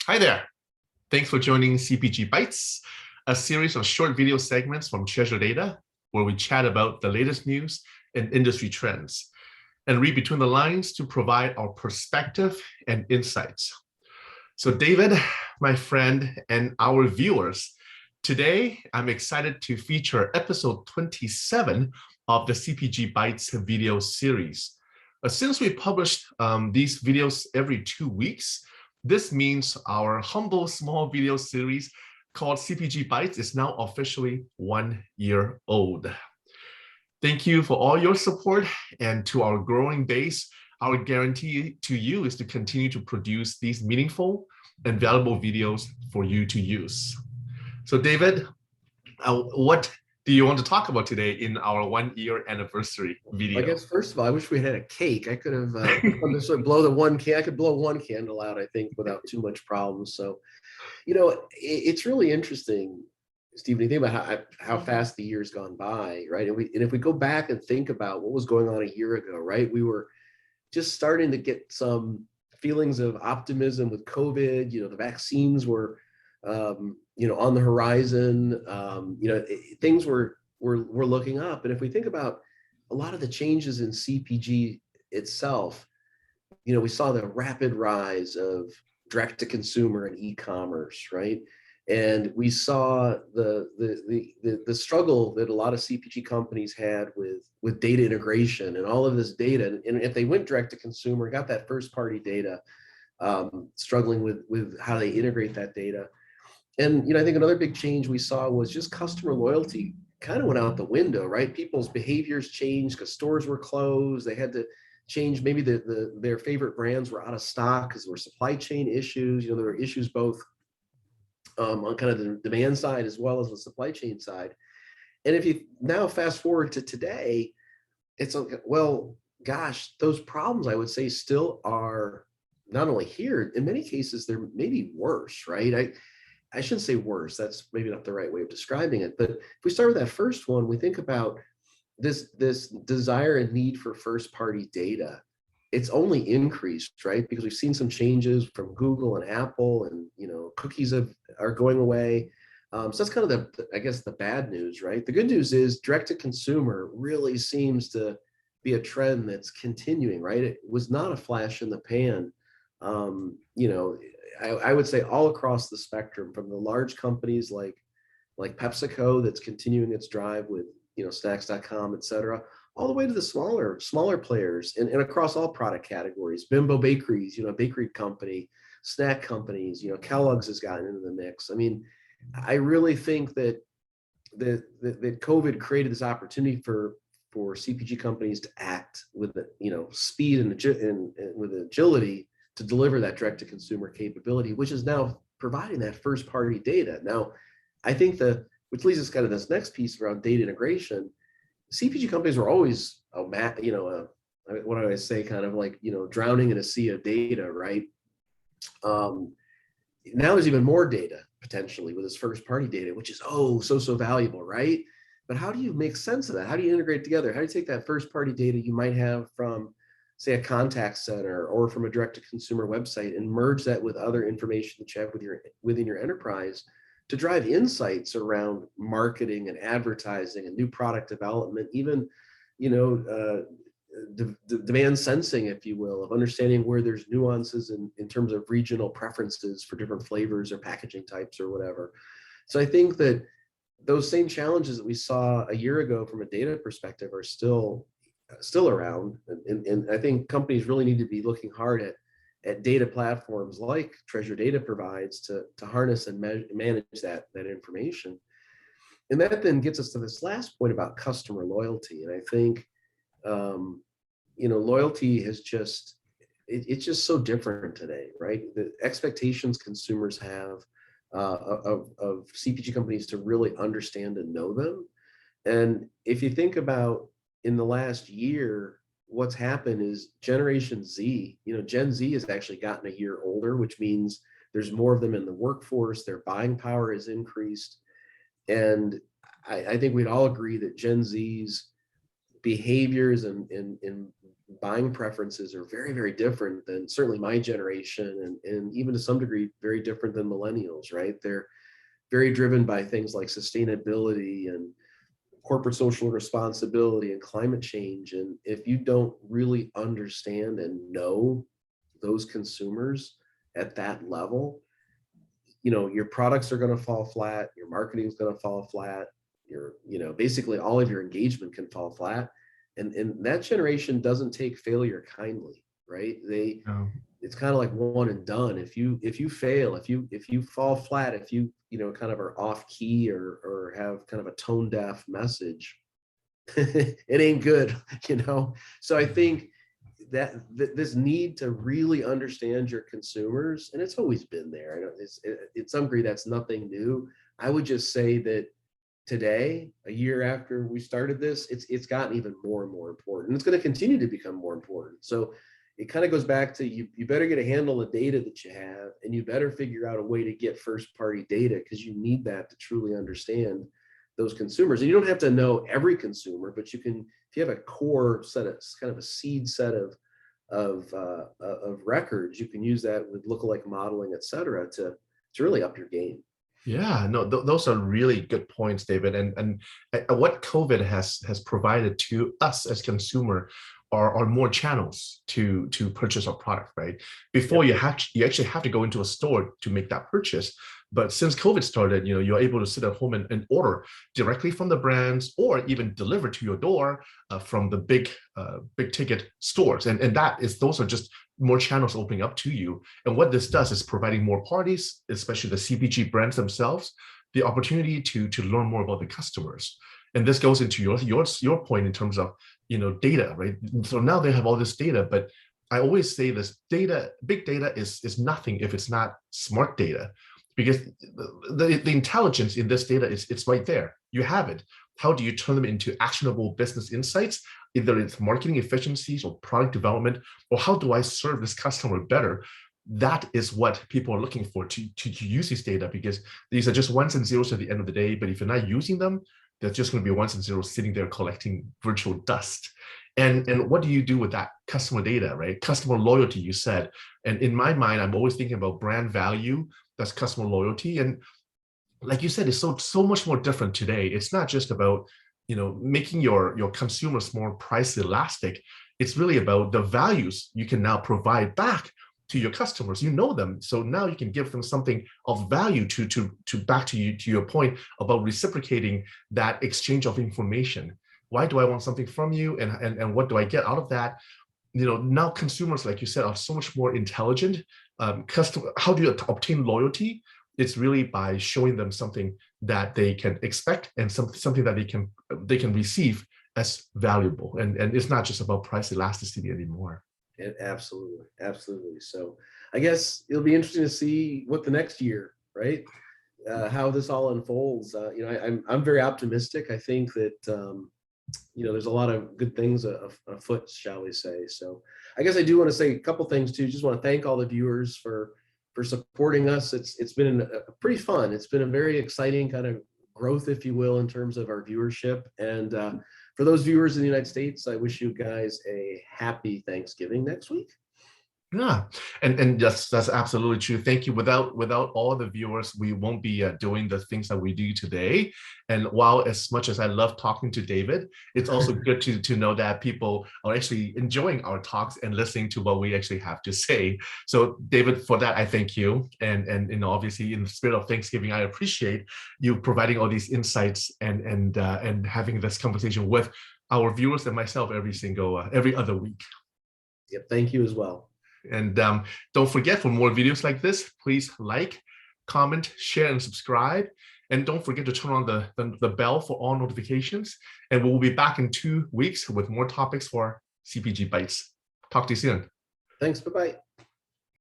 Hi there. Thanks for joining CPG Bytes, a series of short video segments from Treasure Data, where we chat about the latest news and industry trends, and read between the lines to provide our perspective and insights. So David, my friend, and our viewers, today I'm excited to feature episode 27 of the CPG Bytes video series. Since we published these videos every 2 weeks, this means our humble small video series called CPG Bytes is now officially 1 year old. Thank you for all your support, and to our growing base, our guarantee to you is to continue to produce these meaningful and valuable videos for you to use. So David, what do you want to talk about today in our 1 year anniversary video? I guess first of all, I wish we had a cake. I could have blow the one can. I could blow one candle out, I think, without too much problem. So, it's really interesting, Stephen. You think about how fast the year's gone by, right? And if we go back and think about what was going on a year ago, right? We were just starting to get some feelings of optimism with COVID. The vaccines were on the horizon. Things were looking up. And if we think about a lot of the changes in CPG itself, we saw the rapid rise of direct to consumer and e-commerce, right? And we saw the struggle that a lot of CPG companies had with data integration and all of this data. And if they went direct to consumer, got that first party data, struggling with how they integrate that data. And I think another big change we saw was just customer loyalty kind of went out the window, right? People's behaviors changed because stores were closed. They had to change. Maybe their favorite brands were out of stock because there were supply chain issues. There were issues both on kind of the demand side as well as the supply chain side. And if you now fast forward to today, it's like, well, gosh, those problems I would say still are not only here, in many cases, they're maybe worse, right? I shouldn't say worse, that's maybe not the right way of describing it. But if we start with that first one, we think about this desire and need for first party data. It's only increased, right? Because we've seen some changes from Google and Apple, and cookies are going away. So that's kind of the bad news, right? The good news is direct to consumer really seems to be a trend that's continuing, right? It was not a flash in the pan. I would say all across the spectrum, from the large companies like PepsiCo that's continuing its drive with snacks.com, et cetera, all the way to the smaller players and across all product categories. Bimbo Bakeries, a bakery company, snack companies, Kellogg's has gotten into the mix. I mean, I really think that COVID created this opportunity for CPG companies to act with speed and with agility to deliver that direct to consumer capability, which is now providing that first party data. Now, I think which leads us kind of this next piece around data integration. CPG companies were always what do I say, kind of like, drowning in a sea of data, right? Now there's even more data potentially with this first party data, which is so valuable, right? But how do you make sense of that? How do you integrate together? How do you take that first party data you might have from, say, a contact center or from a direct to consumer website and merge that with other information that you have within your enterprise to drive insights around marketing and advertising and new product development, even demand sensing, if you will, of understanding where there's nuances in terms of regional preferences for different flavors or packaging types or whatever. So I think that those same challenges that we saw a year ago from a data perspective are still around, and I think companies really need to be looking hard at data platforms like Treasure Data provides to harness and manage that information. And that then gets us to this last point about customer loyalty. And I think loyalty has it's just so different today, right? The expectations consumers have of CPG companies to really understand and know them. And if you think about in the last year, what's happened is Generation Z, Gen Z has actually gotten a year older, which means there's more of them in the workforce, their buying power has increased. And I think we'd all agree that Gen Z's behaviors and buying preferences are very, very different than certainly my generation, and even to some degree, very different than millennials, right? They're very driven by things like sustainability and corporate social responsibility and climate change. And if you don't really understand and know those consumers at that level, your products are going to fall flat, your marketing is going to fall flat, basically all of your engagement can fall flat. And that generation doesn't take failure kindly, right? No. It's kind of like one and done. If you fail, if you fall flat, if you kind of are off key or have kind of a tone deaf message, it ain't good. So I think that this need to really understand your consumers, and it's always been there. I know in some degree that's nothing new. I would just say that today, a year after we started this, it's gotten even more and more important. And it's going to continue to become more important. So it kind of goes back to you better get a handle on the data that you have, and you better figure out a way to get first party data, because you need that to truly understand those consumers. And you don't have to know every consumer, but you can, if you have a core set of kind of a seed set of records, you can use that with lookalike modeling, et cetera, to really up your game. Yeah, no, those are really good points, David. And what COVID has provided to us as consumer are more channels to purchase our product, right? Before you actually have to go into a store to make that purchase. But since COVID started, you're able to sit at home and order directly from the brands, or even delivered to your door from the big ticket stores. And those are just more channels opening up to you. And what this does is providing more parties, especially the CPG brands themselves, the opportunity to learn more about the customers. And this goes into your point in terms of data, right? So now they have all this data, but I always say this data, big data is nothing if it's not smart data, because the intelligence in this data it's right there. You have it. How do you turn them into actionable business insights? Either it's marketing efficiencies or product development, or how do I serve this customer better? That is what people are looking for to use this data, because these are just ones and zeros at the end of the day. But if you're not using them, they're just going to be ones and zeros sitting there collecting virtual dust. And what do you do with that customer data, right? Customer loyalty, you said. And in my mind, I'm always thinking about brand value. That's customer loyalty. And like you said, it's so much more different today. It's not just about making your consumers more price elastic. It's really about the values you can now provide back to your customers. You know them, so now you can give them something of value to back to your point about reciprocating that exchange of information. Why do I want something from you, and what do I get out of that? Now consumers, like you said, are so much more intelligent. How do you obtain loyalty? It's really by showing them something that they can expect, and something that they can receive as valuable. And it's not just about price elasticity anymore. Absolutely. So I guess it'll be interesting to see what the next year, right? How this all unfolds. I'm very optimistic. I think that there's a lot of good things afoot, shall we say. So I guess I do want to say a couple things too. Just want to thank all the viewers for supporting us. It's been a pretty fun. It's been a very exciting kind of growth, if you will, in terms of our viewership. And for those viewers in the United States, I wish you guys a happy Thanksgiving next week. Yeah, and that's absolutely true. Thank you. Without all the viewers, we won't be doing the things that we do today. And while as much as I love talking to David, it's also good to know that people are actually enjoying our talks and listening to what we actually have to say. So David, for that, I thank you. And obviously in the spirit of Thanksgiving, I appreciate you providing all these insights and having this conversation with our viewers and myself every other week. Yep, thank you as well. And don't forget, for more videos like this, please like, comment, share, and subscribe. And don't forget to turn on the bell for all notifications. And we'll be back in 2 weeks with more topics for CPG Bytes. Talk to you soon. Thanks. Bye-bye.